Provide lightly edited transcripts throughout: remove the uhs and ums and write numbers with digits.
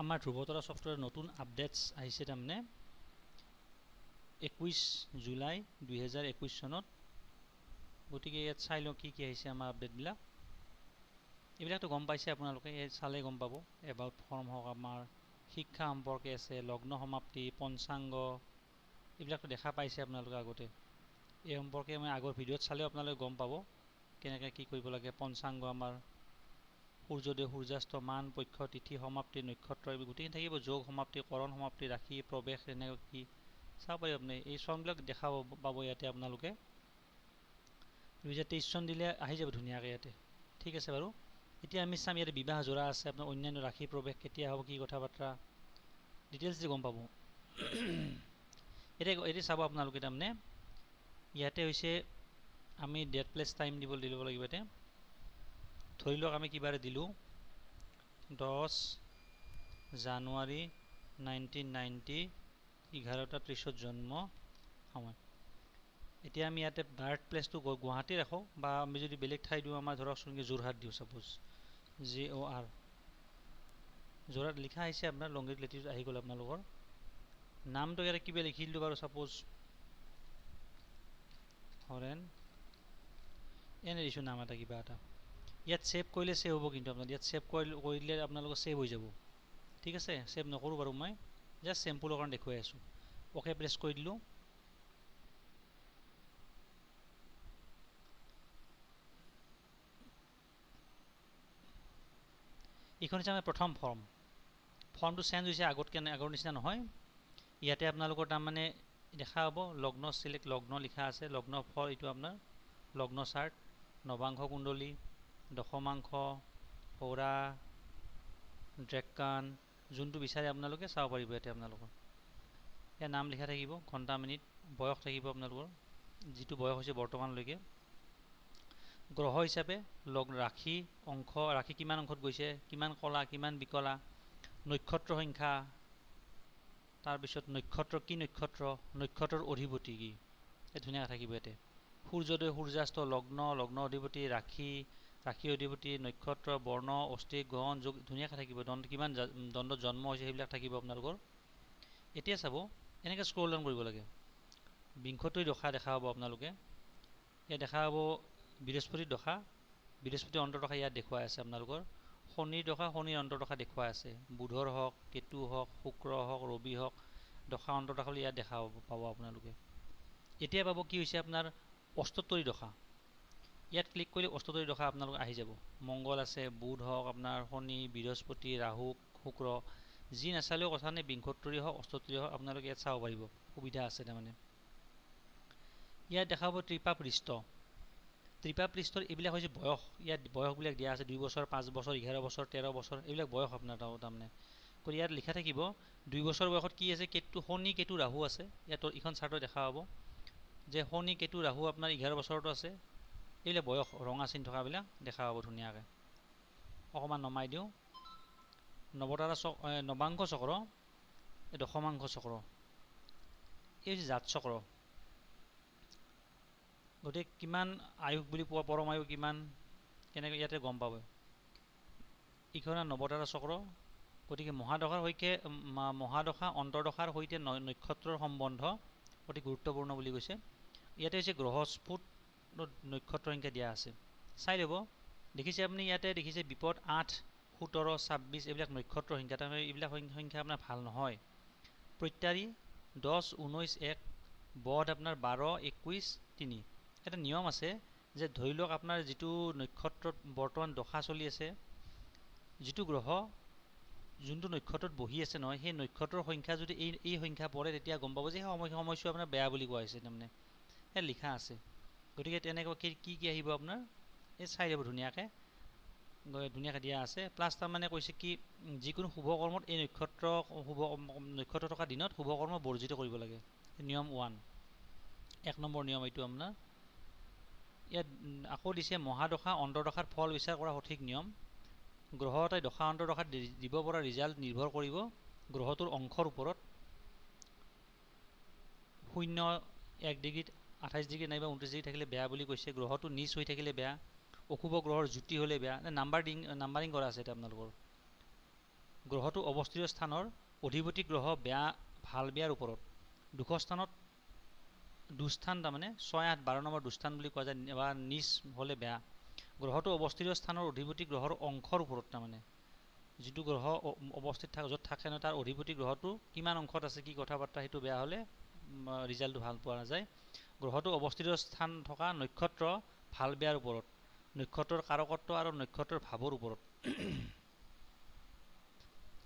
আমাৰ ধ্ৰুৱতাৰা ছফ্টৱেৰ নতুন আপডেটছ আহিছে তাৰমানে 21 জুলাই 2021 চনত গতিকে ইয়াত চাই লওঁ কি আহিছে আমাৰ আপডেটবিলাক এইবিলাকতো গম পাইছে আপোনালোকে চালে গম পাব এবাউট ফৰ্ম হওক আমাৰ শিক্ষা সম্পৰ্কে আছে লগ্ন সমাপ্তি পঞ্চাংগ এইবিলাকতো দেখা পাইছে আপোনালোকে আগতে এই সম্পৰ্কে মই আগৰ ভিডিঅ'ত চালেও আপোনালোকে গম পাব কেনেকৈ কি কৰিব লাগে পঞ্চাংগ আমাৰ সূৰ্যোদয় সূৰ্যাস্ত মান পক্ষ তিথি সমাপ্তি নক্ষত্ৰ এই গোটেইখিনি থাকিব যোগ সমাপ্তি কৰণ সমাপ্তি ৰাশি প্ৰৱেশ এনেকৈ কি চাব পাৰিব আপুনি এই চনবিলাক দেখা পাব ইয়াতে আপোনালোকে 2023 চন দিলে আহি যাব ধুনীয়াকৈ ইয়াতে ঠিক আছে বাৰু এতিয়া আমি চাম ইয়াতে বিবাহ জোৰা আছে আপোনাৰ অন্যান্য ৰাশি প্ৰৱেশ কেতিয়া হ'ব কি কথা বাৰ্তা ডিটেইলছ দি গম পাব এতিয়া চাব আপোনালোকে তাৰমানে ইয়াতে হৈছে আমি ডেট প্লেচ টাইম দিব লাগিব ইয়াতে ধৰি লওক আমি কিবাৰে দিলোঁ 10 জানুৱাৰী 1990 11:30 জন্ম সময় এতিয়া আমি ইয়াতে বাৰ্থ প্লেচটো গুৱাহাটী ৰাখোঁ বা আমি যদি বেলেগ ঠাই দিওঁ আমাৰ ধৰকচোন যোৰহাট দিওঁ ছাপোজ JOR যোৰহাট লিখা আহিছে আপোনাৰ লংগিট লেটিটিউড আহি গ'ল আপোনালোকৰ নামটো ইয়াতে কিবা লিখি দিলোঁ বাৰু ছাপোজ হৰেণ এনে দিছোঁ নাম এটা কিবা এটা ইয়াত সেভ কৰিলে সেভ হ'ব কিন্তু আপোনাৰ ইয়াত সেভ কৰিলে আপোনালোকৰ সেভ হৈ যাব ঠিক আছে সেভ নকৰোঁ বাৰু মই জাষ্ট চেম্পুলৰ কাৰণে দেখুৱাই আছোঁ অ'কে প্ৰেছ কৰি দিলোঁ এইখন হৈছে আমাৰ প্ৰথম ফৰ্মটো চেঞ্জ হৈছে আগৰ নিচিনা নহয় ইয়াতে আপোনালোকৰ তাৰমানে দেখা হ'ব লগ্ন চিলেক্ট লগ্ন লিখা আছে লগ্ন ফল এইটো আপোনাৰ লগ্ন চাৰ্ট নৱাংশ কুণ্ডলী দশমাংশ সৌৰা ড্ৰেকান যোনটো বিচাৰে আপোনালোকে চাব পাৰিব ইয়াতে আপোনালোকৰ ইয়াৰ নাম লিখা থাকিব ঘণ্টা মিনিট বয়স থাকিব আপোনালোকৰ যিটো বয়স হৈছে বৰ্তমানলৈকে গ্ৰহ হিচাপে ৰাশি অংশ ৰাশি কিমান অংশত গৈছে কিমান কলা কিমান বিকলা নক্ষত্ৰ সংখ্যা তাৰপিছত নক্ষত্ৰ কি নক্ষত্ৰৰ অধিপতি কি এই ধুনীয়াকৈ থাকিব ইয়াতে সূৰ্যোদয় সূৰ্যাস্ত লগ্ন অধিপতি ৰাশি অধিপতি নক্ষত্ৰ বৰ্ণ অষ্টিক গ্ৰহণ যোগ ধুনীয়াকৈ থাকিব কিমান দণ্ডত জন্ম হৈছে সেইবিলাক থাকিব আপোনালোকৰ এতিয়া চাব এনেকৈ স্ক্ৰল ডাউন কৰিব লাগে বিংশতিৰ দশা দেখা পাব আপোনালোকে ইয়াত দেখা পাব বৃহস্পতিৰ দশা বৃহস্পতিৰ অন্তৰ্দশা ইয়াত দেখুৱাই আছে আপোনালোকৰ শনিৰ দশা শনিৰ অন্তৰ্দশা দেখুৱাই আছে বুধৰ হওক কেতু হওক শুক্ৰ হওক ৰবি হওক দশা অন্তৰ্দশা ইয়াত দেখা পাব আপোনালোকে এতিয়া পাব কি হৈছে আপোনাৰ অষ্টোত্তৰী দশা ইয়াত ক্লিক কৰিলে অষ্টোত্তৰী দশা আপোনালোক আহি যাব মংগল আছে বুধ হওক আপোনাৰ শনি বৃহস্পতি ৰাহু শুক্ৰ যি নাচালেও কথা নাই বিংশোত্তৰী হওক অষ্টোত্তৰী হওক আপোনালোকে ইয়াত চাব পাৰিব সুবিধা আছে তাৰমানে ইয়াত দেখা পাব ত্ৰিপা পৃষ্ঠৰ এইবিলাক হৈছে বয়স ইয়াত বয়সবিলাক দিয়া আছে 2 বছৰ 5 বছৰ 11 বছৰ 13 বছৰ এইবিলাক বয়স আপোনাৰ তাৰমানে গতিকে ইয়াত লিখা থাকিব 2 বছৰ বয়সত কি আছে শনি কেতু ৰাহু আছে ইয়াত ইখন চাৰ্টত দেখা পাব যে শনি কেতু ৰাহু আপোনাৰ 11 বছৰতো আছে এইবিলাক বয়স ৰঙা চিন থকাবিলাক দেখা পাব ধুনীয়াকৈ অকণমান নমাই দিওঁ নৱাংশ চক্ৰ দশমাংশ চক্ৰ এই হৈছে জাত চক্ৰ গতিকে কিমান আয়ুস বুলি পোৱা পৰম আয়ুস কিমান কেনেকৈ ইয়াতে গম পাব ইখন নৱতাৰা চক্ৰ গতিকে মহাদশা অন্তৰ্দশাৰ সৈতে নক্ষত্ৰৰ সম্বন্ধ অতি গুৰুত্বপূৰ্ণ বুলি কৈছে ইয়াতে হৈছে গ্ৰহস্ফুট নক্ষত্ৰ সংখ্যা দিয়া আছে চাই ল'ব দেখিছে আপুনি ইয়াতে দেখিছে বিপদ 8 17 26 এইবিলাক নক্ষত্ৰ সংখ্যা তাৰমানে এইবিলাক সংখ্যা আপোনাৰ ভাল নহয় প্ৰত্যাৰী 10 19 1 বধ আপোনাৰ 12 21 3 এটা নিয়ম আছে যে ধৰি লওক আপোনাৰ যিটো নক্ষত্ৰত বৰ্তমান দশা চলি আছে যিটো গ্ৰহ যোনটো নক্ষত্ৰত বহি আছে নহয় সেই নক্ষত্ৰৰ সংখ্যা যদি এই সংখ্যা পৰে তেতিয়া গম পাব যে সময়ছোৱা আপোনাৰ বেয়া বুলি কোৱা হৈছে তাৰমানে ইয়াত লিখা আছে গতিকে তেনেকৈ কি আহিব আপোনাৰ এই চাই যাব ধুনীয়াকৈ দিয়া আছে প্লাছ তাৰমানে কৈছে কি যিকোনো শুভ কৰ্মত এই নক্ষত্ৰ থকা দিনত শুভ কৰ্ম বৰ্জিত কৰিব লাগে নিয়ম 1 1 নম্বৰ নিয়ম এইটো আপোনাৰ ইয়াত আকৌ দিছে মহাদশা অন্তৰ্দশাৰ ফল বিচাৰ কৰা সঠিক নিয়ম গ্ৰহ এটাই দশা অন্তৰ্দশাত দিব পৰা ৰিজাল্ট নিৰ্ভৰ কৰিব গ্ৰহটোৰ অংশৰ ওপৰত 0 1 ডিগ্ৰী 28 ডিগ্ৰী নাইবা 29 ডিগ্ৰী থাকিলে বেয়া বুলি কৈছে গ্ৰহটো নিচ হৈ থাকিলে বেয়া অশুভ গ্ৰহৰ জুতি হ'লে বেয়া নাম্বাৰিং কৰা আছে এটা আপোনালোকৰ গ্ৰহটো অৱস্থিত স্থানৰ অধিপতি গ্ৰহ বেয়া ভাল বেয়াৰ ওপৰত দুস্থানত দুস্থান তাৰমানে 6, 8, 12 নম্বৰ দুস্থান বুলি কোৱা যায় বা নিচ হ'লে বেয়া গ্ৰহটো অৱস্থিত স্থানৰ অধিপতি গ্ৰহৰ অংশৰ ওপৰত তাৰমানে যিটো গ্ৰহ অৱস্থিত থাকে য'ত থাকে ন তাৰ অধিপতি গ্ৰহটো কিমান অংশত আছে কি কথা বাৰ্তা সেইটো বেয়া হ'লে ৰিজাল্টটো ভাল পোৱা নাযায় গ্ৰহটো অৱস্থিত স্থান থকা নক্ষত্ৰ ভাল বেয়াৰ ওপৰত নক্ষত্ৰৰ কাৰকত্ব আৰু নক্ষত্ৰৰ ভাৱৰ ওপৰত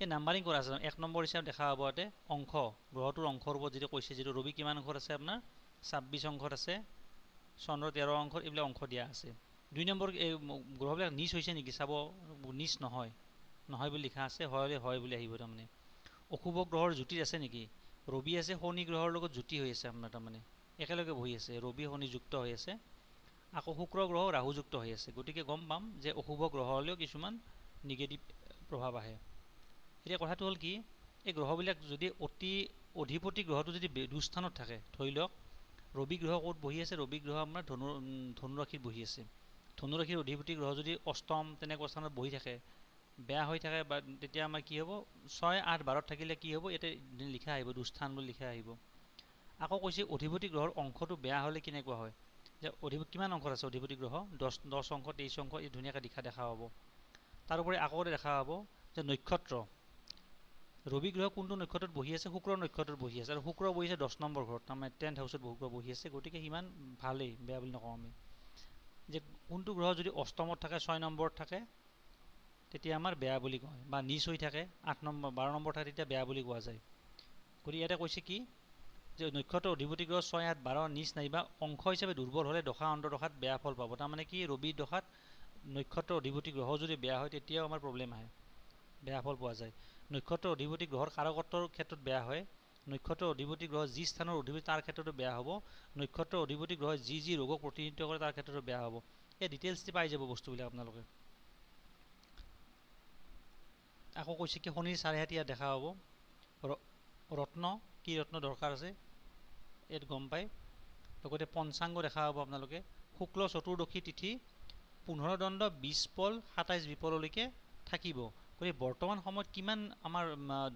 এই নাম্বাৰিং কৰা আছে 1 নম্বৰ হিচাপে দেখা হ'ব ইয়াতে অংশ গ্ৰহটোৰ অংশৰ ওপৰত যিটো কৈছে যিটো ৰবি কিমান অংশত আছে আপোনাৰ 26 অংশত আছে চন্দ্ৰ 13 অংশত এইবিলাক অংশ দিয়া আছে 2 নম্বৰ এই গ্ৰহবিলাক নিচ হৈছে নেকি চাব নিচ নহয় বুলি লিখা আছে হয় বুলি আহিব তাৰমানে অশুভ গ্ৰহৰ জ্যোতি আছে নেকি ৰবি আছে শনি গ্ৰহৰ লগত জ্যোতি হৈ আছে আপোনাৰ তাৰমানে একেলগে বহি আছে ৰবি শনি যুক্ত হৈ আছে আকৌ শুক্ৰ গ্ৰহ ৰাহু যুক্ত হৈ আছে গতিকে গম পাম যে অশুভ গ্ৰহ হ'লেও কিছুমান নিগেটিভ প্ৰভাৱ আহে এতিয়া কথাটো হ'ল কি এই গ্ৰহবিলাক যদি অধিপতি গ্ৰহটো যদি দুস্থানত থাকে ধৰি লওক ৰবি গ্ৰহ ক'ত বহি আছে ৰবি গ্ৰহ আপোনাৰ ধনু ৰাশিত বহি আছে ধনু ৰাশিৰ অধিপতি গ্ৰহ যদি অষ্টম তেনেকুৱা স্থানত বহি থাকে বেয়া হৈ থাকে বা তেতিয়া আমাৰ কি হ'ব 6, 8, 12 থাকিলে কি হ'ব ইয়াতে লিখা আহিব দুস্থান বুলি লিখা আহিব আকৌ কৈছে অধিপতি গ্ৰহৰ অংশটো বেয়া হ'লে কেনেকুৱা হয় যে কিমান অংশত আছে অধিপতি গ্ৰহ 10 অংশ 23 অংশ এই ধুনীয়াকৈ দেখা হ'ব তাৰোপৰি আকৌ দেখা হ'ব যে নক্ষত্ৰ ৰবি গ্ৰহ কোনটো নক্ষত্ৰত বহি আছে শুক্ৰ নক্ষত্ৰত বহি আছে আৰু শুক্ৰ বহি আছে 10 নম্বৰ ঘৰত তাৰমানে 10th হাউচত শুক্ৰ বহি আছে গতিকে সিমান ভালেই বেয়া বুলি নকওঁ আমি যে কোনটো গ্ৰহ যদি অষ্টমত থাকে 6 নম্বৰত থাকে তেতিয়া আমাৰ বেয়া বুলি কয় বা নিচ হৈ থাকে 8 নম্বৰ 12 নম্বৰ থাকে তেতিয়া বেয়া বুলি কোৱা যায় গতিকে ইয়াতে কৈছে কি যে নক্ষত্ৰ অধিপতি গ্ৰহ 6, 8, 12 নিচ নাইবা অংশ হিচাপে দুৰ্বল হ'লে দশা অন্তৰ্দশাত বেয়া ফল পাব তাৰমানে কি ৰবি দশাত নক্ষত্ৰ অধিপতি গ্ৰহ যদি বেয়া হয় তেতিয়াও আমাৰ প্ৰব্লেম আহে বেয়া ফল পোৱা যায় নক্ষত্ৰ অধিপতি গ্ৰহৰ কাৰকত্বৰ ক্ষেত্ৰত বেয়া হয় নক্ষত্ৰ অধিপতি গ্ৰহ যি স্থানৰ অধিপতি তাৰ ক্ষেত্ৰতো বেয়া হ'ব নক্ষত্ৰ অধিপতি গ্ৰহ যি ৰোগক প্ৰতিনিধিত্ব কৰে তাৰ ক্ষেত্ৰতো বেয়া হ'ব এই ডিটেইলছ পাই যাব বস্তুবিলাক আপোনালোকে আকৌ কৈছে কি শনিৰ চাৰিহাতি ইয়াত দেখা হ'ব ৰত্ন কি ৰত্ন দৰকাৰ আছে ইয়াত গম পায় লগতে পঞ্চাংগ দেখা হ'ব আপোনালোকে শুক্ল চতুৰ্দশী তিথি 15 দণ্ড 20 পল 27 বিপললৈকে থাকিব গতিকে বৰ্তমান সময়ত কিমান আমাৰ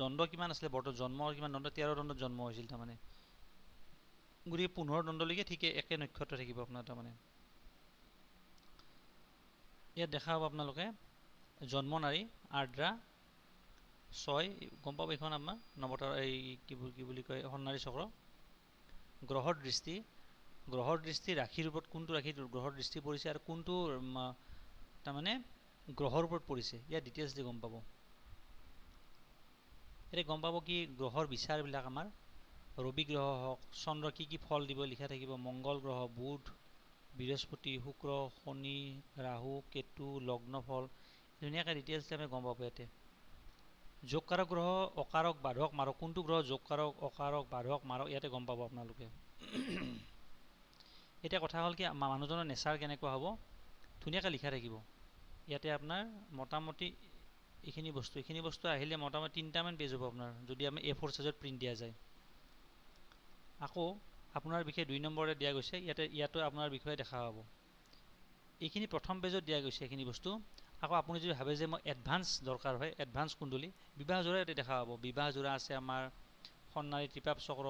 দণ্ড কিমান আছিলে জন্মৰ কিমান দণ্ড 13 দণ্ডত জন্ম হৈছিল তাৰমানে গতিকে 15 দণ্ডলৈকে ঠিকে একে নক্ষত্ৰ থাকিব আপোনাৰ তাৰমানে ইয়াত দেখা হ'ব আপোনালোকে জন্ম নাৰী আৰ্দ্ৰা 6 গম পাব এইখন আমাৰ নৱতাৰা এই কি বুলি কয় সন্নাৰী চক্ৰ গ্ৰহৰ দৃষ্টি ৰাশিৰ ওপৰত কোনটো ৰাশিত গ্ৰহৰ দৃষ্টি পৰিছে আৰু কোনটো তাৰমানে গ্ৰহৰ ওপৰত পৰিছে ইয়াৰ ডিটেইলছ দি গম পাব এতিয়া গম পাব কি গ্ৰহৰ বিচাৰবিলাক আমাৰ ৰবি গ্ৰহ হওক চন্দ্ৰ কি ফল দিব লিখা থাকিব মংগল গ্ৰহ বুধ বৃহস্পতি শুক্ৰ শনি ৰাহু কেতু লগ্ন ফল ধুনীয়াকৈ ডিটেইলছ আমি গম পাব ইয়াতে যোগকাৰক গ্ৰহ অকাৰক বাধক মাৰক কোনটো গ্ৰহ যোগকাৰক অকাৰক বাধক মাৰক ইয়াতে গম পাব আপোনালোকে এতিয়া কথা হ'ল কি মানুহজনৰ নেচাৰ কেনেকুৱা হ'ব ধুনীয়াকৈ লিখা থাকিব ইয়াতে আপোনাৰ মোটামুটি এইখিনি বস্তু আহিলে মোটামুটি 3টামান পেজ হ'ব আপোনাৰ যদি আমি A4 সাইজত প্ৰিণ্ট দিয়া যায় আকৌ আপোনাৰ বিষয়ে 2 নম্বৰতে দিয়া গৈছে ইয়াতো আপোনাৰ বিষয়ে দেখা হ'ব এইখিনি প্ৰথম পেজত দিয়া গৈছে এইখিনি বস্তু আকৌ আপুনি যদি ভাবে যে মই এডভান্স দৰকাৰ হয় এডভান্স কুণ্ডলী বিবাহ জোৰা ইয়াতে দেখা হ'ব বিবাহ জোৰা আছে আমাৰ সন্নাৰী ত্ৰিপাপ চক্ৰ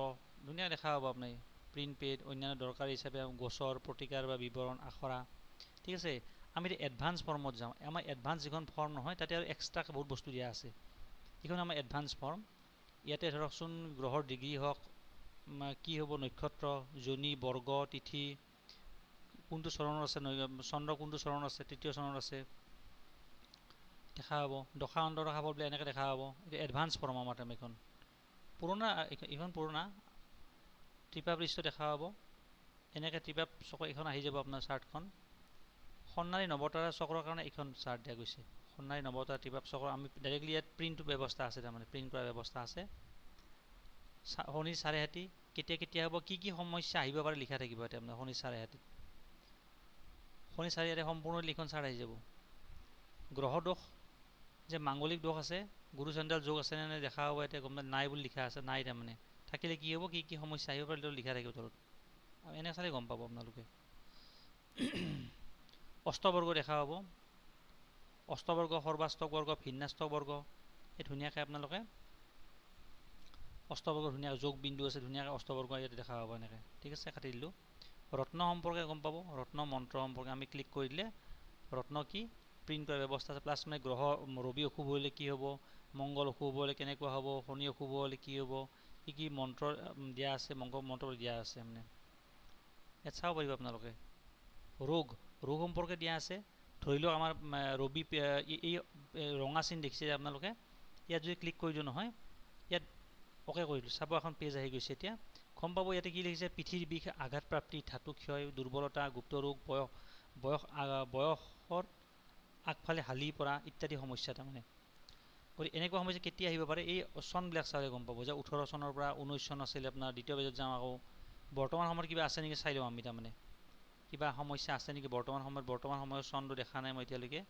ধুনীয়া দেখা হ'ব আপুনি প্ৰিণ্ট পেড অন্যান্য দৰকাৰী হিচাপে গোচৰ প্ৰতিকাৰ বা বিৱৰণ আখৰা ঠিক আছে আমি এডভান্স ফৰ্মত যাওঁ আমাৰ এডভান্স যিখন ফৰ্ম নহয় তাতে আৰু এক্সট্ৰাকৈ বহুত বস্তু দিয়া আছে এইখন আমাৰ এডভান্স ফৰ্ম ইয়াতে ধৰকচোন গ্ৰহৰ ডিগ্ৰী হওক কি হ'ব নক্ষত্ৰ যোনি বৰ্গ তিথি কোনটো চৰণত আছে চন্দ্ৰ কোনটো চৰণত আছে তৃতীয় চৰণত আছে দেখা হ'ব দশা অন্তৰদশা ফল বুলি এনেকৈ দেখা হ'ব এইটো এডভান্স ফৰ্ম আমাৰ টাইম এইখন পুৰণা ত্ৰিপাপৃষ্ঠ দেখা হ'ব এনেকৈ ত্ৰিপাপ চক্ৰ এইখন আহি যাব আপোনাৰ চাৰ্টখন সন্নাৰী নৱতাৰা চক্ৰৰ কাৰণে এইখন চাৰ্ট দিয়া গৈছে সন্নাৰী নৱতাৰা ত্ৰিপাপ চক্ৰ আমি ডাইৰেক্টলি ইয়াত প্ৰিণ্টৰ ব্যৱস্থা আছে তাৰমানে প্ৰিণ্ট কৰাৰ ব্যৱস্থা আছে শনিৰ চাৰিহাতি কেতিয়া হ'ব কি সমস্যা আহিব পাৰে লিখা থাকিব ইয়াতে আপোনাৰ শনিৰ চাৰিহাতিত শনিৰ চাৰিহাতি সম্পূৰ্ণ লিখন চাৰ্ট আহি যাব গ্ৰহ দোষ যে মাংগলিক দোষ আছে গুৰু চণ্ডাল যোগ আছে নে দেখা হ'ব ইয়াতে গম নাই বুলি লিখা আছে নাই তাৰমানে থাকিলে কি হ'ব কি সমস্যা আহিব পাৰে লিখা থাকিব তলত এনে চালে গম পাব আপোনালোকে অষ্টবৰ্গ দেখা হ'ব অষ্টবৰ্গ সৰ্বাষ্টক বৰ্গ ভিন্নাষ্টক বৰ্গ এই ধুনীয়াকৈ আপোনালোকে অষ্টবৰ্গ ধুনীয়া যোগ বিন্দু আছে ধুনীয়াকৈ অষ্টবৰ্গ ইয়াতে দেখা পাব এনেকৈ ঠিক আছে কাটি দিলোঁ ৰত্ন সম্পৰ্কে গম পাব ৰত্ন মন্ত্ৰ সম্পৰ্কে আমি ক্লিক কৰি দিলে ৰত্ন কি প্ৰিণ্ট কৰাৰ ব্যৱস্থা আছে প্লাছ মানে গ্ৰহ ৰবি অশুভ হ'লে কি হ'ব মংগল অশুভ হ'লে কেনেকুৱা হ'ব শনি অশুভ হ'লে কি হ'ব কি মন্ত্ৰ দিয়া আছে মন্ত্ৰ দিয়া আছে মানে ইয়াত চাব পাৰিব আপোনালোকে ৰোগ সম্পৰ্কে দিয়া আছে ধৰি লওক আমাৰ ৰবি এই ৰঙা চিন দেখিছে আপোনালোকে ইয়াত যদি ক্লিক কৰি দিওঁ নহয় ইয়াত অ'কে কৰিলোঁ চাব এখন পেজ আহি গৈছে এতিয়া গম পাব ইয়াতে কি লিখিছে পিঠিৰ বিষ আঘাতপ্ৰাপ্তি ধাতু ক্ষয় দুৰ্বলতা গুপ্ত ৰোগ বয়সৰ আগফালে হালি পৰা ইত্যাদি সমস্যা তাৰমানে গতিকে এনেকুৱা সমস্যা কেতিয়া আহিব পাৰে এই চনবিলাক চালে গম পাব যে 18 চনৰ পৰা 19 চন আছিলে আপোনাৰ দ্বিতীয় পেজত যাওঁ আকৌ বৰ্তমান সময়ত কিবা আছে নেকি চাই লওঁ আমি তাৰমানে কিবা সমস্যা আছে নেকি বৰ্তমান সময়ৰ চনটো দেখা নাই মই এতিয়ালৈকে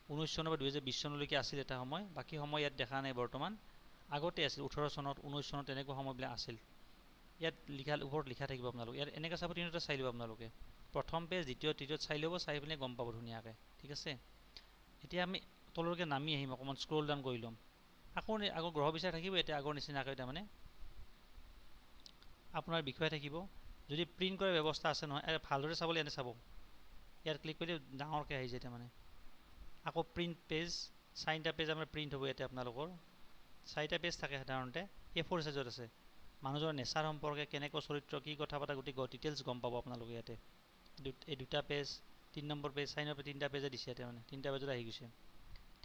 19 চনৰ পৰা 2020 চনলৈকে আছিল এটা সময় বাকী সময় ইয়াত দেখা নাই বৰ্তমান আগতে আছিল 18 চনত 19 চনত তেনেকুৱা সময়বিলাক আছিল ইয়াত ওপৰত লিখা থাকিব আপোনালোকে ইয়াত এনেকৈ চাব তিনিটা চাই ল'ব আপোনালোকে প্ৰথম পেজ দ্বিতীয় তৃতীয়ত চাই ল'ব চাই পিনে গম পাব ধুনীয়াকৈ ঠিক আছে এতিয়া আমি তললৈকে নামি আহিম অকণমান স্ক্ৰল ডাউন কৰি ল'ম আগৰ গ্ৰহ বিচাৰ থাকিব এতিয়া আগৰ নিচিনাকৈ তাৰমানে আপোনাৰ বিষয়ে থাকিব যদি প্ৰিণ্ট কৰাৰ ব্যৱস্থা আছে নহয় ভালদৰে চাবলৈ এনে চাব ইয়াত ক্লিক কৰিলে ডাঙৰকৈ আহি যায় তাৰমানে আকৌ প্ৰিণ্ট পেজ 4টা পেজ আমাৰ প্ৰিণ্ট হ'ব ইয়াতে আপোনালোকৰ 4টা পেজ থাকে সাধাৰণতে A4 সাইজত আছে মানুহজনৰ নেচাৰ সম্পৰ্কে কেনেকুৱা চৰিত্ৰ কি কথা পতা গোটেই ডিটেইলছ গম পাব আপোনালোকে ইয়াতে এই 2টা পেজ 3 নম্বৰ পেজ 4 নম্বৰ 3টা পেজে দিছে ইয়াতে মানে 3টা পেজত আহি গৈছে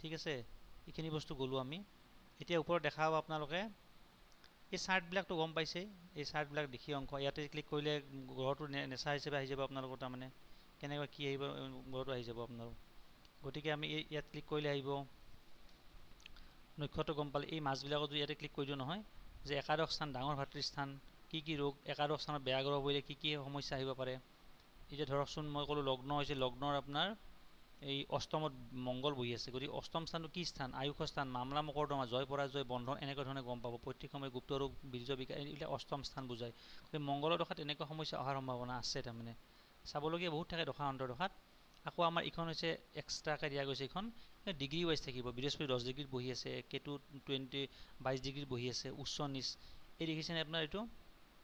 ঠিক আছে এইখিনি বস্তু গ'লোঁ আমি এতিয়া ওপৰত দেখা পাব আপোনালোকে এই চাৰ্টবিলাকতো গম পাইছে এই চাৰ্টবিলাক দেখি অংশ ইয়াতে ক্লিক কৰিলে গ্ৰহটো নেচাৰ হিচাপে আহি যাব আপোনালোকৰ তাৰমানে কেনেকুৱা কি আহিব গ্ৰহটো আহি যাব আপোনালোক গতিকে আমি ইয়াত ক্লিক কৰিলে আহিব নক্ষত্ৰ গম পালে এই মাছবিলাকত ইয়াতে ক্লিক কৰি দিওঁ নহয় যে একাদশ স্থান ডাঙৰ ভাতৃস্থান কি ৰোগ একাদশ স্থানত বেয়া গ্ৰহ পৰিলে কি সমস্যা আহিব পাৰে এতিয়া ধৰকচোন মই ক'লোঁ লগ্ন হৈছে লগ্নৰ আপোনাৰ এই অষ্টমত মংগল বহি আছে গতিকে অষ্টম স্থানটো কি স্থান আয়ুষ স্থান মামলা মকৰ্দমা জয় পৰাজয় বন্ধন এনেকুৱা ধৰণে গম পাব প্ৰত্যেক সময় গুপ্ত ৰোগ বীৰ্য বিকাৰ এইবিলাক অষ্টম স্থান বুজায় গতিকে মংগলৰ দশাত এনেকুৱা সমস্যা অহাৰ সম্ভাৱনা আছে তাৰমানে চাবলগীয়া বহুত থাকে দশা অন্তৰ্দশাত আকৌ আমাৰ এইখন হৈছে এক্সট্ৰাকৈ দিয়া গৈছে এইখন ডিগ্ৰী ৱাইজ থাকিব বৃহস্পতি 10 ডিগ্ৰীত বহি আছে কেতু 22 ডিগ্ৰীত বহি আছে উচ্চ নিচ এই দেখিছেনে আপোনাৰ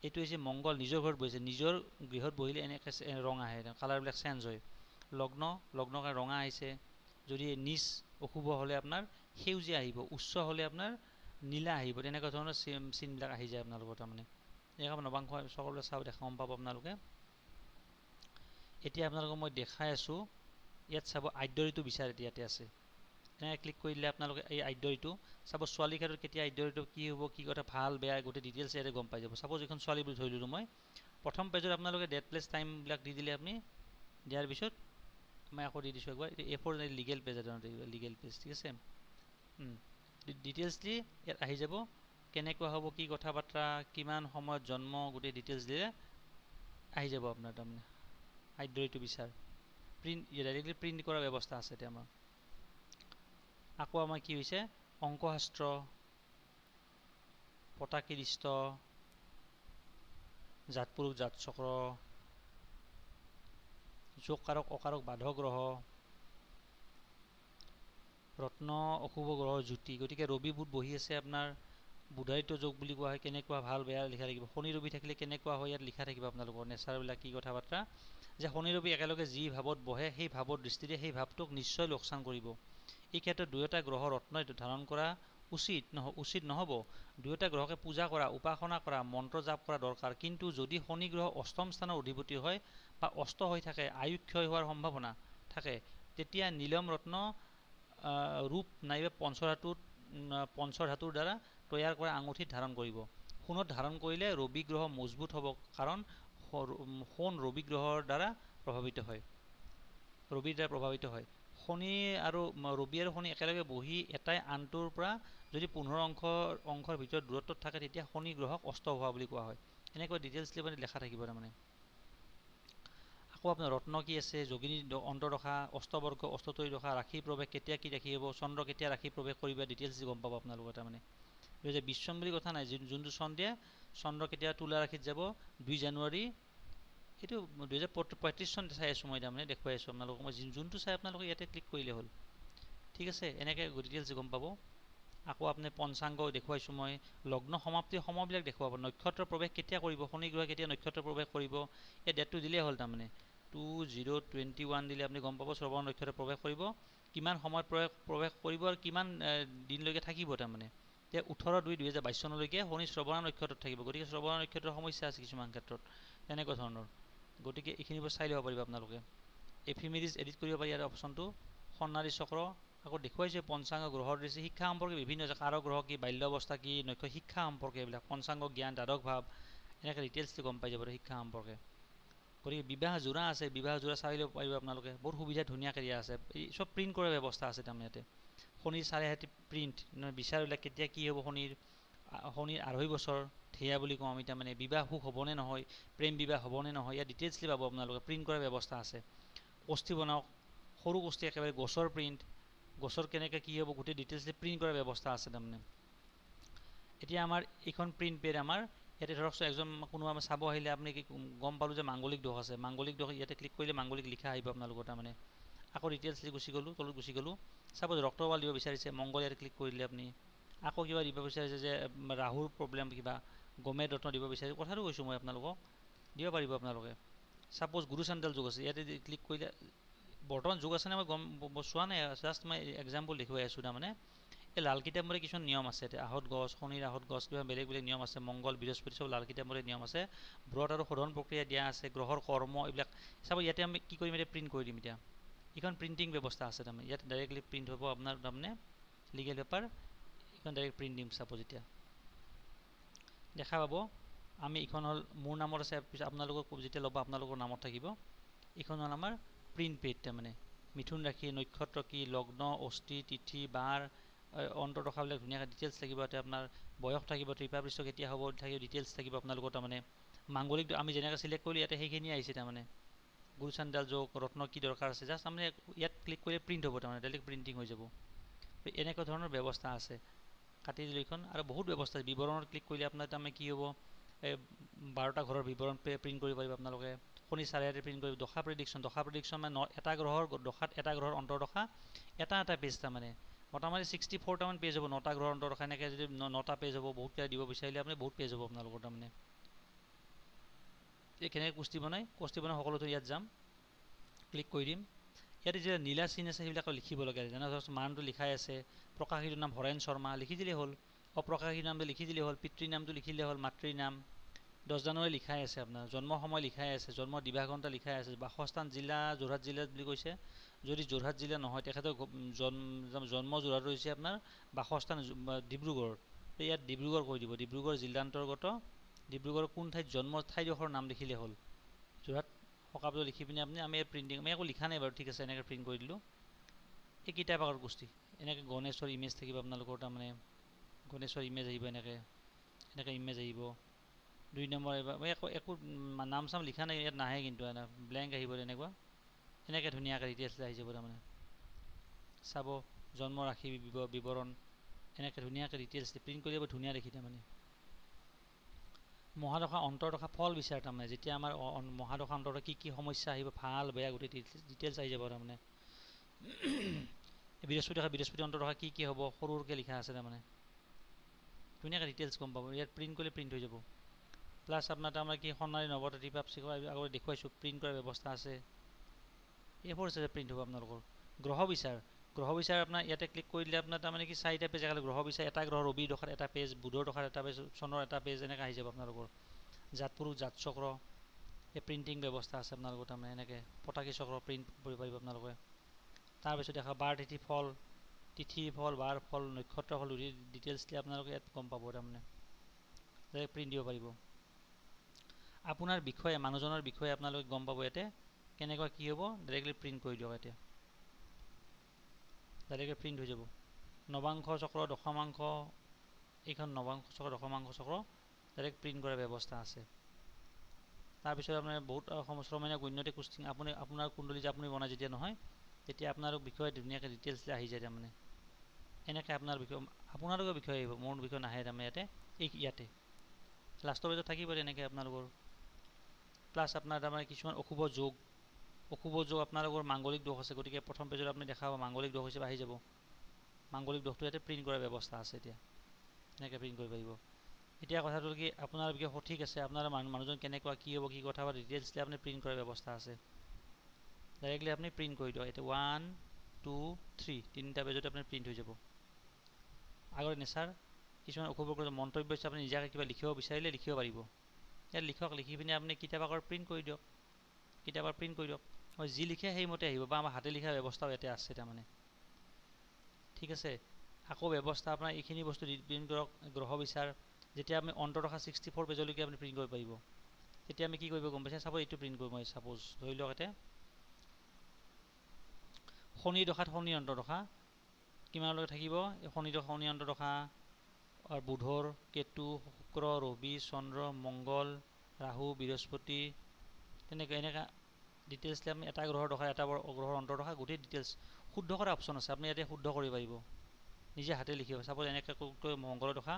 এইটো হৈছে মংগল নিজৰ ঘৰত বহিছে নিজৰ গৃহত বহিলে এনেকৈ ৰং আহে কালাৰবিলাক চেঞ্জ হয় লগ্নৰ কাৰণে ৰঙা আহিছে যদি নিচ অশুভ হ'লে আপোনাৰ সেউজীয়া আহিব উচ্চ হ'লে আপোনাৰ নীলা আহিব তেনেকুৱা ধৰণৰ চিনবিলাক আহি যায় আপোনালোকৰ তাৰমানে এনেকৈ নৱাংশ সকলোৱে চাব গম পাব আপোনালোকে এতিয়া আপোনালোকক মই দেখাই আছোঁ ইয়াত চাব আদ্যঋতু বিচাৰ ইয়াতে আছে এনেকৈ ক্লিক কৰি দিলে আপোনালোকে এই আদ্যঋতু চাব ছোৱালী ক্ষেত্ৰত কেতিয়া আদ্যঋতু কি হ'ব কি কথা ভাল বেয়া গোটেই ডিটেইলছ ইয়াতে গম পাই যাব চাপ'জ এইখন ছোৱালী বুলি ধৰি ল'লোঁ মই প্ৰথম পেজত আপোনালোকে ডেট প্লেচ টাইমবিলাক দি দিলে আপুনি দিয়াৰ পিছত মই আকৌ দি দিছোঁ একবাৰ A4 legal page legal page ঠিক আছে ডিটেইলছলি ইয়াত আহি যাব কেনেকুৱা হ'ব কি কথা বাৰ্তা কিমান সময়ত জন্ম গোটেই ডিটেইলছ দিলে আহি যাব আপোনাৰ তাৰমানে আদ্যঋতু বিচাৰ ডাইৰেক্টলি প্ৰিণ্ট কৰাৰ ব্যৱস্থা আছে এতিয়া আমাৰ আকৌ আমাৰ কি হৈছে অংকশাস্ত্ৰ পটাকিৰিষ্ট জাতপুৰুষ জাতচক্ৰ যোগকাৰক অকাৰক বাধক গ্ৰহ ৰত্ন অশুভ গ্ৰহ জ্যোতি গতিকে ৰবি বুধ বহি আছে আপোনাৰ বুধাদিত্য যোগ বুলি কোৱা হয় কেনেকুৱা ভাল বেয়া লিখা থাকিব শনি ৰবি থাকিলে কেনেকুৱা হয় ইয়াত লিখা থাকিব আপোনালোকৰ নেচাৰবিলাক কি কথা বাৰ্তা যে শনি ৰবি একেলগে যি ভাৱত বহে সেই ভাৱৰ দৃষ্টিৰে সেই ভাৱটোক নিশ্চয় লোকচান কৰিব এই ক্ষেত্ৰত দুয়োটা গ্ৰহ ৰত্ন ধাৰণ কৰা উচিত নহ'ব দুয়োটা গ্ৰহকে পূজা কৰা উপাসনা কৰা মন্ত্ৰ জাপ কৰা দৰকাৰ কিন্তু যদি শনি গ্ৰহ অষ্টম স্থানৰ অধিপতি হয় বা অস্ত হৈ থাকে আয়ুষ ক্ষয় হোৱাৰ সম্ভাৱনা থাকে তেতিয়া নীলম ৰত্ন ৰূপ নাইবা পঞ্চধাতুৰ দ্বাৰা তৈয়াৰ কৰা আঙুঠিত ধাৰণ কৰিব সোণত ধাৰণ কৰিলে ৰবি গ্ৰহ মজবুত হ'ব কাৰণ সোণ ৰবি গ্ৰহৰ দ্বাৰা প্ৰভাৱিত হয় শনি আৰু ৰবি আৰু শনি একেলগে বহি এটাই আনটোৰ পৰা যদি 15 অংশৰ ভিতৰত দূৰত্বত থাকে তেতিয়া শনি গ্ৰহক অস্ত হোৱা বুলি কোৱা হয় এনেকৈ ডিটেইলছ মানে লেখা থাকিব তাৰমানে আকৌ আপোনাৰ ৰত্ন কি আছে যোগিনী অন্তৰ্দশা অষ্টবৰ্গ অষ্টতৰী দশা ৰাশি প্ৰৱেশ কেতিয়া কি ৰাশি হ'ব চন্দ্ৰ কেতিয়া ৰাশি প্ৰৱেশ কৰিব ডিটেইলছ গম পাব আপোনালোকে তাৰমানে 2020 চন বুলি কথা নাই যোনটো চন দিয়ে চন্দ্ৰ কেতিয়া তুলা ৰাশিত যাব 2 জানুৱাৰী এইটো 2035 চন চাই আছোঁ মই তাৰমানে দেখুৱাই আছোঁ আপোনালোকক মই যোনটো চাই আপোনালোকে ইয়াতে ক্লিক কৰিলে হ'ল ঠিক আছে এনেকৈ ডিটেইলছ গম পাব আকৌ আপুনি পঞ্চাংগ দেখুৱাইছোঁ মই, লগ্ন সমাপ্তি সময়বিলাক দেখুৱাব, নক্ষত্ৰ প্ৰৱেশ কেতিয়া কৰিব, শনি গ্ৰহে কেতিয়া নক্ষত্ৰ প্ৰৱেশ কৰিব, এই ডেটটো দিলেই হ'ল। তাৰমানে 2021 দিলে আপুনি গম পাব শ্ৰৱণ নক্ষত্ৰ প্ৰৱেশ কৰিব, কিমান সময়ত প্ৰৱেশ কৰিব আৰু কিমান দিনলৈকে থাকিব। তাৰমানে এতিয়া 18/2/2022 চনলৈকে শনি শ্ৰৱণ নক্ষত্ৰত থাকিব। গতিকে শ্ৰৱণ নক্ষত্ৰৰ সমস্যা আছে কিছুমান ক্ষেত্ৰত তেনেকুৱা ধৰণৰ। গতিকে এইখিনিবোৰ চাই ল'ব পাৰিব আপোনালোকে। এফিমেৰিজ এডিট কৰিব পাৰি। ইয়াৰ অপশ্যনটো সন্নাৰী চক্ৰ আকৌ দেখুৱাইছে, পঞ্চাংগ গ্ৰহৰ দৃষ্টি, শিক্ষা সম্পৰ্কে বিভিন্ন আছে, কাৰক গ্ৰহ কি, বাল্য অৱস্থা কি, নক্ষ শিক্ষা সম্পৰ্কে এইবিলাক, পঞ্চাংগ জ্ঞান, দ্বাদশ ভাৱ, এনেকৈ ডিটেইলছটো গম পাই যাব শিক্ষা সম্পৰ্কে। গতিকে বিবাহ জোৰা আছে, বিবাহ জোৰা চাই ল'ব পাৰিব আপোনালোকে, বহুত সুবিধা ধুনীয়াকৈ দিয়া আছে, এই চব প্ৰিণ্ট কৰাৰ ব্যৱস্থা আছে। তাৰমানে ইয়াতে শনিৰ 4.5 প্ৰিণ্ট বিচাৰবিলাক কেতিয়া কি হ'ব, শনিৰ 2.5 বছৰ ঢেয়া বুলি কওঁ আমি। তাৰমানে বিবাহ সুখ হ'বনে নহয়, প্ৰেম বিবাহ হ'বনে নহয়, ইয়াত ডিটেইলছলি পাব আপোনালোকে, প্ৰিণ্ট কৰাৰ ব্যৱস্থা আছে। কোষ্ঠী বনাওক, সৰু কোষ্ঠী একেবাৰে গছৰ প্ৰিণ্ট, গছৰ কেনেকৈ কি হ'ব গোটেই ডিটেইলছলি প্ৰিণ্ট কৰাৰ ব্যৱস্থা আছে। তাৰমানে এতিয়া আমাৰ এইখন প্ৰিণ্ট পেড আমাৰ ইয়াতে ধৰকচোন একজন কোনোবা চাব আহিলে আপুনি গম পালোঁ যে মাংগলিক দোষ আছে, মাংগলিক দোষ ইয়াতে ক্লিক কৰিলে মাংগলিক লিখা আহিব আপোনালোকৰ। তাৰমানে আকৌ ডিটেইলছলি গুচি গ'লোঁ, তলত গুচি গ'লোঁ, চাপ'জ ৰক্তবাল দিব বিচাৰিছে, মংগল ইয়াতে ক্লিক কৰি দিলে আপুনি। আকৌ কিবা দিব বিচাৰিছে যে ৰাহুৰ প্ৰব্লেম, কিবা গমেদ ৰত্ন দিব বিচাৰিছে, কথাটো কৈছোঁ মই আপোনালোকক, দিব পাৰিব আপোনালোকে। চাপ'জ গুৰু চাণ্ডাল যোগ আছে, ইয়াতে ক্লিক কৰিলে বৰ্তমান যোগ আছে নে মই চোৱা নাই, জাষ্ট মই এক্সাম্পল দেখুৱাই আছোঁ। তাৰমানে এই লাল কিতাপমতে কিছুমান নিয়ম আছে, আহত গছ, শনিৰ আহত গছ, কিবা বেলেগ বেলেগ নিয়ম আছে, মংগল বৃহস্পতি চব লাল কিতাপমতে নিয়ম আছে, ব্ৰত আৰু শোধন প্ৰক্ৰিয়া দিয়া আছে, গ্ৰহৰ কৰ্ম এইবিলাক চাব। ইয়াতে আমি কি কৰিম, এতিয়া প্ৰিণ্ট কৰি দিম। এতিয়া এইখন প্ৰিণ্টিং ব্যৱস্থা আছে। তাৰমানে ইয়াত ডাইৰেক্টলি প্ৰিণ্ট হ'ব আপোনাৰ, তাৰমানে লিগেল পেপাৰ, এইখন ডাইৰেক্ট প্ৰিণ্ট দিম। চাপ'জ এতিয়া দেখা পাব আমি, এইখন হ'ল মোৰ নামত আছে, পিছত আপোনালোকক যেতিয়া ল'ব আপোনালোকৰ নামত থাকিব। এইখন হ'ল আমাৰ প্ৰিণ্ট পেড। তাৰমানে মিথুন ৰাশি, নক্ষত্ৰ কি, লগ্ন, অস্থি, তিথি, বাৰ, অন্তৰ্দশাবিলাক ধুনীয়াকৈ ডিটেইলছ থাকিব। ইয়াতে আপোনাৰ বয়স থাকিব, ত্ৰিপাবৃষ্ঠ কেতিয়া হ'ব থাকিব, ডিটেইলছ থাকিব আপোনালোকৰ। তাৰমানে মাংগলিক আমি যেনেকৈ চিলেক্ট কৰিলোঁ ইয়াতে সেইখিনি আহিছে। তাৰমানে গুৰু চাণ্ডাল যোগ, ৰত্ন কি দৰকাৰ আছে, জাষ্ট তাৰমানে ইয়াত ক্লিক কৰিলে প্ৰিণ্ট হ'ব। তাৰমানে ডাইৰেক্ট প্ৰিণ্টিং হৈ যাব। এনেকুৱা ধৰণৰ ব্যৱস্থা আছে। কাটি দিলোঁ এইখন, আৰু বহুত ব্যৱস্থা আছে। বিৱৰণত ক্লিক কৰিলে আপোনাৰ তাৰমানে কি হ'ব, এই 12টা ঘৰৰ বিৱৰণ প্ৰিণ্ট কৰিব পাৰিব আপোনালোকে। শনি 4.5 প্ৰিণ্ট কৰিব, দশা প্ৰেডিকশ্যন, দশা প্ৰেডিকশ্যন মানে এটা গ্ৰহৰ দশাত, এটা গ্ৰহৰ অন্তৰ্দশা এটা পেজ। তাৰমানে মোটামুটি 64টামান পেজ হ'ব, 9টা গ্ৰহৰ অন্তৰ্দশা, এনেকৈ যদি 9টা পেজ হ'ব, বহুত কিবা দিব বিচাৰিলে আপুনি বহুত পেজ হ'ব আপোনালোকৰ। তাৰমানে এই কেনেকৈ কুস্তি বনাই সকলোতো ইয়াত যাম, ক্লিক কৰি দিম। ইয়াতে যেতিয়া নীলা চিন আছে সেইবিলাক লিখিব লাগে, যেনে ধৰক মানটো লিখাই আছে, প্ৰকাশিতৰ নাম হৰেণ শৰ্মা লিখি দিলেই হ'ল, অপ্ৰকাশিত নামটো লিখি দিলেই হ'ল, পিতৃৰ নামটো লিখিলে হ'ল, মাতৃৰ নাম 10 জানুৱাৰী লিখাই আছে, আপোনাৰ জন্ম সময় লিখাই আছে, জন্ম দিবাঘণ্টা লিখাই আছে, বাসস্থান জিলা যোৰহাট জিলাত বুলি কৈছে। যদি যোৰহাট জিলা নহয়, তেখেতৰ জন্ম যোৰহাট হৈছে, আপোনাৰ বাসস্থান ডিব্ৰুগড়, ইয়াত ডিব্ৰুগড় কৈ দিব, ডিব্ৰুগড় জিলাৰ অন্তৰ্গত, ডিব্ৰুগড়ৰ কোন ঠাইত জন্ম ঠাইডোখৰ নাম লিখিলে হ'ল। যোৰহাট সকাপটো লিখি পিনে আমি প্ৰিণ্টিং, আমি একো লিখা নাই বাৰু, ঠিক আছে, এনেকৈ প্ৰিণ্ট কৰি দিলোঁ। এই কিতাপ আগৰ গোষ্ঠী, এনেকৈ গণেশৰ ইমেজ থাকিব আপোনালোকৰ। তাৰমানে গণেশৰ ইমেজ আহিব, এনেকৈ ইমেজ আহিব। 2 নম্বৰ মই একো নাম চাম লিখা নাই ইয়াত, নাহে কিন্তু ব্লেংক আহিব, এনেকৈ ধুনীয়াকৈ ডিটেইলছ আহি যাব। তাৰমানে চাব জন্ম ৰাশি বিৱৰণ, এনেকৈ ধুনীয়াকৈ ডিটেইলছ প্ৰিণ্ট কৰি দিব, ধুনীয়া দেখি। তাৰমানে মহাদশা অন্তৰ্দশা ফল বিচাৰ, তাৰমানে যেতিয়া আমাৰ মহাদশা অন্তৰ্দশা কি কি সমস্যা আহিব, ভাল বেয়া গোটেই ডিটেইলছ আহি যাব। তাৰমানে বৃহস্পতি অন্তৰ্দশা কি কি হ'ব, সৰুকৈ লিখা আছে। তাৰমানে ধুনীয়াকৈ ডিটেইলছ গম পাব, ইয়াত প্ৰিণ্ট কৰিলে প্ৰিণ্ট হৈ যাব। প্লাছ আপোনাৰ তাৰমানে কি সন্নাৰী নৱতা ত্ৰিপাক্ষিক আগতে দেখুৱাইছোঁ, প্ৰিণ্ট কৰাৰ ব্যৱস্থা আছে। এইবোৰ আছে প্ৰিণ্ট হ'ব আপোনালোকৰ। গ্ৰহ বিচাৰ আপোনাৰ ইয়াতে ক্লিক কৰি দিলে আপোনাৰ তাৰমানে কি 4টা পেজ একেলগে গ্ৰহ বিচাৰ, এটা গ্ৰহৰ ৰবি দশাত এটা পেজ, বুধৰ দশাত এটা পেজ, চন্দ্ৰৰ এটা পেজ, এনেকৈ আহি যাব আপোনালোকৰ। জাতপুৰুষ জাতচক্ৰ, এই প্ৰিণ্টিং ব্যৱস্থা আছে আপোনালোকৰ। তাৰমানে এনেকৈ পতাকী চক্ৰ প্ৰিণ্ট কৰিব পাৰিব আপোনালোকে। তাৰপিছত দেখা বাৰ তিথি ফল, বাৰ ফল, নক্ষত্ৰ ফল, ডিটেইলছ দি আপোনালোকে ইয়াত গম পাব। তাৰমানে ডাইৰেক্ট প্ৰিণ্ট দিব পাৰিব। আপোনাৰ বিষয়ে, মানুহজনৰ বিষয়ে আপোনালোকে গম পাব। ইয়াতে কেনেকুৱা কি হ'ব, ডাইৰেক্টলি প্ৰিণ্ট কৰি দিয়ক। এতিয়া ডাইৰেক্টলি প্ৰিণ্ট হৈ যাব। নৱাংশ চক্ৰ, দশমাংশ, এইখন নৱাংশ চক্ৰ, দশমাংশ চক্ৰ ডাইৰেক্ট প্ৰিণ্ট কৰাৰ ব্যৱস্থা আছে। তাৰপিছত আপোনাৰ বহুত শ্ৰমণীয় উন্নতি কুষ্টিং, আপোনাৰ কুণ্ডলী যে আপুনি বনাই যেতিয়া নহয়, তেতিয়া আপোনাৰ বিষয়ে ধুনীয়াকৈ ডিটেইলছ আহি যায়। তাৰমানে এনেকৈ আপোনালোকৰ বিষয়ে আহিব, মোৰ বিষয়ে নাহে। তাৰমানে ইয়াতে লাষ্টৰ পেজত থাকিব তেনেকৈ আপোনালোকৰ। প্লাছ আপোনাৰ তাৰমানে কিছুমান অশুভ যোগ আপোনালোকৰ মাংগলিক দোষ আছে, গতিকে প্ৰথম পেজত আপুনি দেখাব মাংগলিক দোষ হিচাপে আহি যাব। মাংগলিক দোষটো ইয়াতে প্ৰিণ্ট কৰাৰ ব্যৱস্থা আছে এতিয়া এনেকৈ প্ৰিণ্ট কৰিব পাৰিব এতিয়া কথাটো কি আপোনাৰ বিষয়ে সঠিক আছে আপোনাৰ মানুহজন কেনেকুৱা কি হ'ব কি কথা বা ডিটেইলছ দিলে আপুনি প্ৰিণ্ট কৰাৰ ব্যৱস্থা আছে ডাইৰেক্টলি আপুনি প্ৰিণ্ট কৰি দিয়ক এতিয়া 1 2 3 তিনিটা পেজতে আপুনি প্ৰিণ্ট হৈ যাব আগৰ নেচাৰ কিছুমান অশুভ মন্তব্য হিচাপে আপুনি নিজাকৈ কিবা লিখিব বিচাৰিলে লিখিব পাৰিব ইয়াত লিখক লিখি পিনে আপুনি কিতাপ আগৰ প্ৰিণ্ট কৰি দিয়ক কিতাপৰ প্ৰিণ্ট কৰি দিয়ক হয় যি লিখে সেইমতে আহিব বা আমাৰ হাতে লিখা ব্যৱস্থাও ইয়াতে আছে তাৰমানে ঠিক আছে আকৌ ব্যৱস্থা আপোনাৰ এইখিনি বস্তু প্ৰিণ্ট কৰক গ্ৰহ বিচাৰ যেতিয়া আমি অন্তৰদশা 64 পেজলৈকে আপুনি প্ৰিণ্ট কৰিব পাৰিব তেতিয়া আমি কি কৰিব গম পাইছে চাপ'জ এইটো প্ৰিণ্ট কৰিম মই চাপ'জ ধৰি লওক ইয়াতে শনি দশাত শনি অন্তৰদশা কিমানলৈকে থাকিব এই শনি অন্তৰদশা আৰু বুধৰ কেতু শুক্ৰ ৰবি চন্দ্ৰ মংগল ৰাহু বৃহস্পতি তেনেকৈ এনেকৈ ডিটেইলছ দিলে আমি এটা গ্ৰহৰ দশা এটা গ্ৰহৰ অন্তৰদশা গোটেই ডিটেইলছ শুদ্ধ কৰা অপশ্যন আছে আপুনি ইয়াতে শুদ্ধ কৰিব পাৰিব নিজে হাতে লিখিব চাপ'জ এনেকৈ মংগলৰ দশা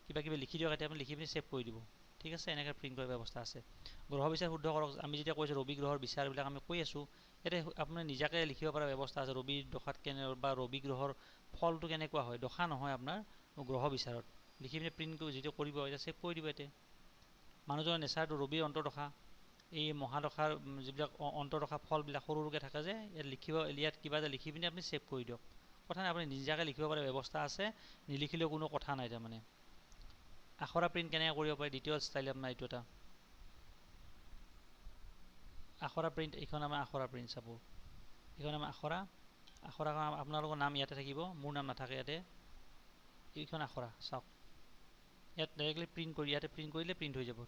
কিবা কিবি লিখি দিয়ক এতিয়া আপুনি লিখি পিনি ছেভ কৰি দিব ঠিক আছে এনেকৈ প্ৰিণ্ট কৰাৰ ব্যৱস্থা আছে গ্ৰহ বিচাৰ শুদ্ধ কৰক আমি যেতিয়া কৈছোঁ ৰবি গ্ৰহৰ বিচাৰবিলাক আমি কৈ আছোঁ ইয়াতে আপুনি নিজাকৈ লিখিব পৰা ব্যৱস্থা আছে ৰবি দশাত কেনে বা ৰবি গ্ৰহৰ ফলটো কেনেকুৱা হয় দশা নহয় আপোনাৰ গ্ৰহ বিচাৰত লিখি পিনি প্ৰিণ্ট যিটো কৰিব এতিয়া ছেভ কৰি দিব ইয়াতে মানুহজনৰ নেচাৰটো ৰবিৰ অন্তৰদশা এই মহাদশাৰ যিবিলাক অন্তৰদশা ফলবিলাক সৰু সৰুকৈ থাকে যে ইয়াত কিবা এটা লিখি পিনি আপুনি ছেভ কৰি দিয়ক কথা নাই আপুনি নিজাকৈ লিখিব পৰা ব্যৱস্থা আছে নিলিখিলেও কোনো কথা নাই তাৰমানে আখৰা প্ৰিণ্ট কেনেকৈ কৰিব পাৰি দ্বিতীয় ষ্টাইল আপোনাৰ এইটো এটা আখৰা প্ৰিণ্ট এইখন আমাৰ আখৰা প্ৰিণ্ট চাব এইখন আমাৰ আখৰা আপোনালোকৰ নাম ইয়াতে থাকিব মোৰ নাম নাথাকে ইয়াতে এইখন আখৰা চাওক ইয়াত ডাইৰেক্টলি প্ৰিণ্ট কৰি ইয়াতে প্ৰিণ্ট কৰিলে প্ৰিণ্ট হৈ যাব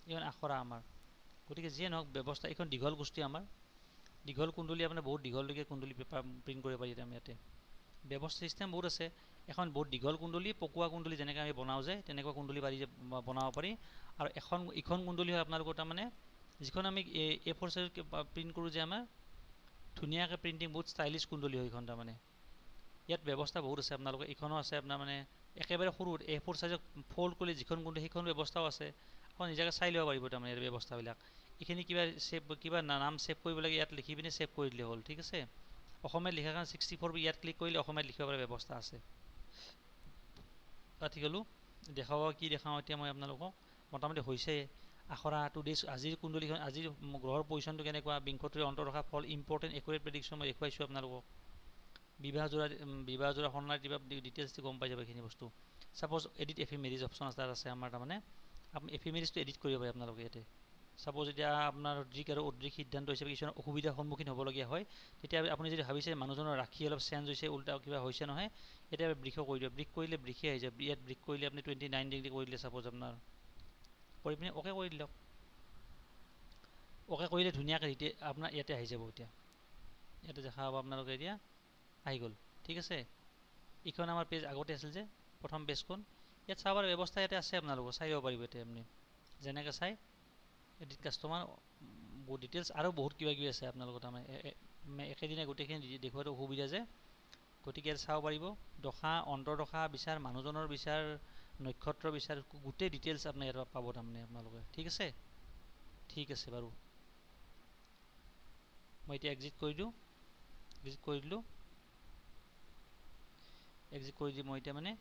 এইখন আখৰা আমাৰ গতিকে যিয়ে নহওক ব্যৱস্থা এইখন দীঘল গোষ্ঠী আমাৰ দীঘল কুণ্ডলী আপোনাৰ বহুত দীঘললৈকে কুণ্ডলী পেপাৰ প্ৰিণ্ট কৰিব পাৰি আমি ইয়াতে ব্যৱস্থা চিষ্টেম বহুত আছে এখন বহুত দীঘল কুণ্ডলী পকোৱা কুণ্ডলী যেনেকৈ আমি বনাওঁ যে তেনেকুৱা কুণ্ডলী পাৰি যে বনাব পাৰি আৰু ইখন কুণ্ডলী হয় আপোনালোকৰ তাৰমানে যিখন আমি A4 সাইজত প্ৰিণ্ট কৰোঁ যে আমাৰ ধুনীয়াকৈ প্ৰিণ্টিং বহুত ষ্টাইলিছ কুণ্ডলী হয় এইখন তাৰমানে ইয়াত ব্যৱস্থা বহুত আছে আপোনালোকৰ এইখনো আছে আপোনাৰ মানে একেবাৰে সৰু A4 সাইজত ফ'ল্ড কৰিলে যিখন কুণ্ডলী সেইখন ব্যৱস্থাও আছে আকৌ নিজাকৈ চাই ল'ব পাৰিব তাৰমানে ইয়াৰ ব্যৱস্থাবিলাক এইখিনি কিবা নাম ছেভ কৰিব লাগে ইয়াত লিখি পিনি ছেভ কৰি দিলে হ'ল ঠিক আছে অসমীয়াত লিখাৰ কাৰণে 64 ইয়াত ক্লিক কৰিলে অসমীয়াত লিখিব পৰা ব্যৱস্থা আছে পাতি গ'লোঁ দেখাব কি দেখাওঁ এতিয়া মই আপোনালোকক মোটামুটি হৈছে আখৰা টুডেজ আজিৰ কুণ্ডলীখন আজিৰ গ্ৰহৰ পজিশ্যনটো কেনেকুৱা বিংশতিৰ অন্তৰদশা ফল ইম্পৰ্টেণ্ট একুৰেট প্ৰেডিকশ্যন মই দেখুৱাইছোঁ আপোনালোকক বিবাহ যোৰা সন্নাৰ কিবা ডিটেইলছ গম পাই যাব এইখিনি বস্তু চাপ'জ এডিট এফিমেৰিজ অপশ্যন আছে আমাৰ তাৰমানে আপুনি এফিমেৰিজটো এডিট কৰিব পাৰে আপোনালোকে ইয়াতে চাপ'জ এতিয়া আপোনাৰ উদ্ৰিক আৰু উদ্ৰিক সিদ্ধান্ত হিচাপে কিছুমান অসুবিধাৰ সন্মুখীন হ'বলগীয়া হয় তেতিয়া আপুনি যদি ভাবিছে মানুহজনৰ ৰাশি অলপ চেঞ্জ হৈছে উল্টা কিবা হৈছে নহয় এতিয়া বৃষ কৰি দিয়ক বৃষ কৰিলে বৃষে আহি যায় ইয়াত বৃষ কৰিলে আপুনি 29 ডিগ্ৰী কৰি দিলে চাপ'জ আপোনাৰ কৰি পিনি অ'কে কৰি দিলক অ'কে কৰিলে ধুনীয়াকৈ আপোনাৰ ইয়াতে আহি যাব এতিয়া ইয়াতে দেখা হ'ব আপোনালোকে এতিয়া আহি গ'ল ঠিক আছে এইখন আমাৰ পেজ আগতে আছিল যে প্ৰথম পেজখন ইয়াত চাবৰ ব্যৱস্থা ইয়াতে আছে আপোনালোকৰ চাই ল'ব পাৰিব এতিয়া আপুনি যেনেকৈ চাই এডিট কাষ্টমাৰ বহুত ডিটেইলছ আৰু বহুত কিবা কিবি আছে আপোনালোকৰ তাৰমানে একেদিনাই গোটেইখিনি দেখুৱাটো অসুবিধা যে গতিকে ইয়াত চাব পাৰিব দশা অন্তৰদশা বিচাৰ মানুহজনৰ বিচাৰ নক্ষত্ৰ বিচাৰ গোটেই ডিটেইলছ আপোনাৰ ইয়াত পাব তাৰমানে আপোনালোকে ঠিক আছে বাৰু মই এতিয়া এক্সিট কৰি দিলোঁ এক্সিট কৰি দি মই এতিয়া মানে